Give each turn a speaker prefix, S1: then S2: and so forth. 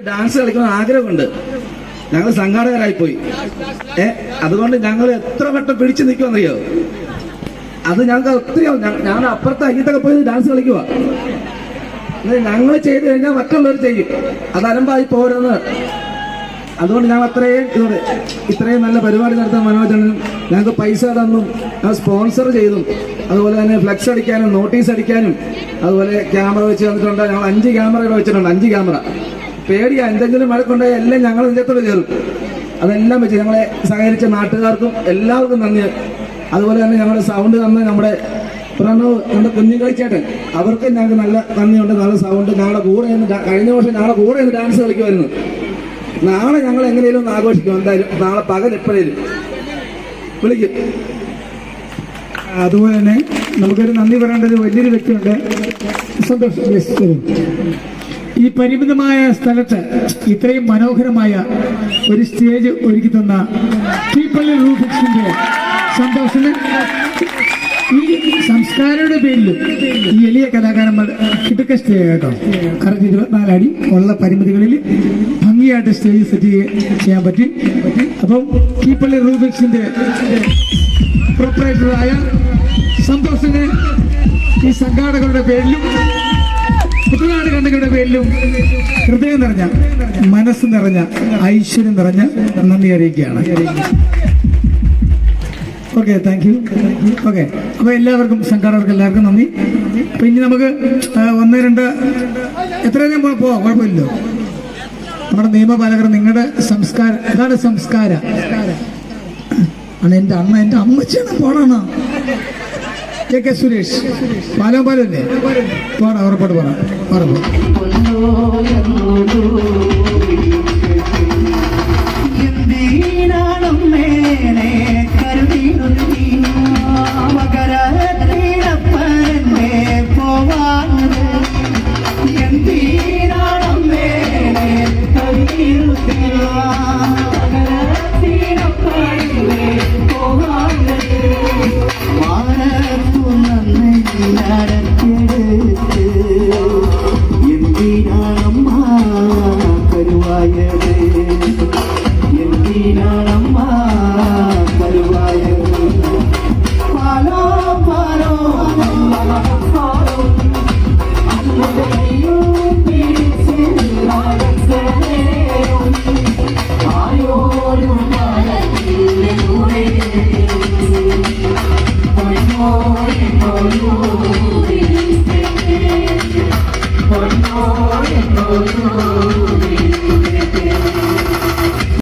S1: Dance കളിക്കുന്ന ആഗ്രഹമുണ്ട്. ഞങ്ങൾ സംഘാടകരായിപ്പോയി. അതുകൊണ്ട് ഞങ്ങൾ എത്ര വട്ടം പിടിച്ചു നിൽക്കുമെന്നറിയോ? അത് ഞങ്ങൾക്ക് ഒത്തിരിയാവും. ഞാൻ അപ്പുറത്തെ അയ്യത്തൊക്കെ പോയി ഡാൻസ് കളിക്കുക. ഞങ്ങൾ ചെയ്ത് കഴിഞ്ഞാൽ മറ്റുള്ളവർ ചെയ്യും. അത് അലമ്പായി പോരുന്നത്. അതുകൊണ്ട് ഞങ്ങൾ ഇത്രയും നല്ല പരിപാടി നടത്താൻ മനോജനും ഞങ്ങൾക്ക് പൈസ തന്നും സ്പോൺസർ ചെയ്തും അതുപോലെ തന്നെ ഫ്ലെക്സ് അടിക്കാനും നോട്ടീസ് അടിക്കാനും അതുപോലെ ക്യാമറ വെച്ച് തന്നിട്ടുണ്ട്. ഞങ്ങൾ 5 ക്യാമറ ഇവിടെ വെച്ചിട്ടുണ്ട്. 5 ക്യാമറ. പേടിയാ, എന്തെങ്കിലും മഴക്കുണ്ടായി എല്ലാം ഞങ്ങൾ നെഞ്ചത്തോട് കയറും. അതെല്ലാം വെച്ച് ഞങ്ങളെ സഹകരിച്ച നാട്ടുകാർക്കും എല്ലാവർക്കും നന്ദി. അതുപോലെ തന്നെ ഞങ്ങളുടെ സൗണ്ട് തന്ന നമ്മുടെ പ്രണവ്, നമ്മുടെ കുഞ്ഞുകളിച്ചേട്ടൻ, അവർക്കും ഞങ്ങൾക്ക് നല്ല നന്ദിയുണ്ട്. നല്ല സൗണ്ട് ഞങ്ങളുടെ കൂടെ കഴിഞ്ഞ വർഷം ഞങ്ങളുടെ കൂടെ ഡാൻസ് കളിക്കുമായിരുന്നു. നാളെ ഞങ്ങൾ എങ്ങനെയും ഒന്ന് ആഘോഷിക്കും. എന്തായാലും നാളെ പകൽ എപ്പോഴേലും വിളിക്കും.
S2: അതുപോലെ തന്നെ നമുക്കൊരു നന്ദി പറയേണ്ട ഒരു വലിയൊരു വ്യക്തിയുണ്ട്. സന്തോഷം. ഈ പരിമിതമായ സ്ഥലത്ത് ഇത്രയും മനോഹരമായ ഒരു സ്റ്റേജ് ഒരുക്കി തന്ന കീപ്പള്ളി റൂഫിക്സിന്റെ സന്തോഷത്തിന് ഈ സംസ്കാരയുടെ പേരിൽ ഈ എളിയ കലാകാരന്മാർ കിടക്ക സ്റ്റേജ് കേട്ടോ. കറക്റ്റ് 24 അടി ഉള്ള പരിമിതികളിൽ ഭംഗിയായിട്ട് സ്റ്റേജ് സെറ്റ് ചെയ്യാൻ പറ്റി. അപ്പം കീപ്പള്ളി റൂഫിക്സിന്റെ പ്രൊപ്പറേറ്ററായ സന്തോഷിന് ഈ സംഘാടകരുടെ പേരിലും കുട്ടനാട് കണ്ണുകളുടെ പേരിലും ഹൃദയം നിറഞ്ഞ, മനസ്സ് നിറഞ്ഞ, ഐശ്വര്യം നിറഞ്ഞ നന്ദി അറിയിക്കുകയാണ്. Okay, thank you. ഓക്കെ, അപ്പോൾ എല്ലാവർക്കും, സംഘാടകർക്ക് എല്ലാവർക്കും നന്ദി. അപ്പം ഇനി നമുക്ക് 1, 2 എത്രയും പോവാം, കുഴപ്പമില്ലല്ലോ. നമ്മുടെ നിയമപാലകർ, നിങ്ങളുടെ സംസ്കാരം അതാണ്. സംസ്കാരം ആണ്. എൻ്റെ അമ്മച്ചിയാണ്. പോടാണോ കെ സുരേഷ്? പാലല്ലേ? പോടാ, ഉറപ്പായിട്ട് പോടാ.